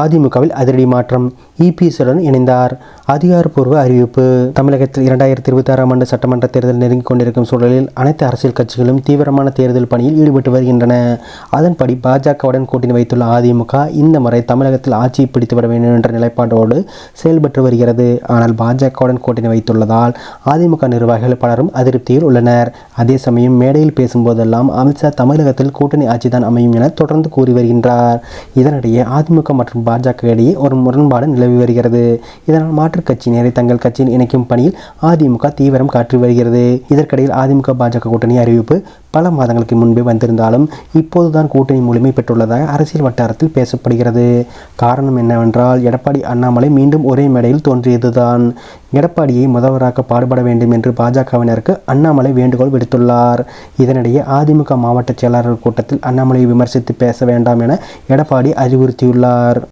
அதிமுகவில் அதிரடி மாற்றம், இபிஎஸ்ஸுடன் இணைந்தார். அதிகாரப்பூர்வ அறிவிப்பு. தமிழகத்தில் 2026ஆம் ஆண்டு சட்டமன்ற தேர்தல் நெருங்கிக் கொண்டிருக்கும் சூழலில் அனைத்து அரசியல் கட்சிகளும் தீவிரமான தேர்தல் பணியில் ஈடுபட்டு வருகின்றன. அதன்படி பாஜகவுடன் கூட்டணி வைத்துள்ள அதிமுக இந்த முறை தமிழகத்தில் ஆட்சியை பிடித்துவிட வேண்டும் என்ற நிலைப்பாட்டோடு செயல்பட்டு வருகிறது. ஆனால் பாஜகவுடன் கூட்டணி வைத்துள்ளதால் அதிமுக நிர்வாகிகள் பலரும் அதிருப்தியில் உள்ளனர். அதே சமயம் மேடையில் பேசும்போதெல்லாம் அமித்ஷா தமிழகத்தில் கூட்டணி ஆட்சிதான் அமையும் என தொடர்ந்து கூறி வருகின்றார். இதனிடையே அதிமுக மற்றும் பாஜக இடையே ஒரு முரண்பாடு நிலவி வருகிறது. இதனால் மாற்றுக் கட்சியினரை தங்கள் கட்சியில் இணைக்கும் பணியில் அதிமுக தீவிரம் காட்டி வருகிறது. இதற்கிடையில் அதிமுக பாஜக கூட்டணி அறிவிப்பு பல மாதங்களுக்கு முன்பே வந்திருந்தாலும் இப்போதுதான் கூட்டணி முழுமை பெற்றுள்ளதாக அரசியல் வட்டாரத்தில் பேசப்படுகிறது. காரணம் என்னவென்றால் எடப்பாடி அண்ணாமலை மீண்டும் ஒரே மேடையில் தோன்றியதுதான். எடப்பாடியை முதல்வராக்க பாடுபட வேண்டும் என்று பாஜகவினருக்கு அண்ணாமலை வேண்டுகோள் விடுத்துள்ளார். இதனிடையே அதிமுக மாவட்ட செயலாளர் கூட்டத்தில் அண்ணாமலையை விமர்சித்து பேச வேண்டாம் என எடப்பாடி அறிவுறுத்தியுள்ளார்.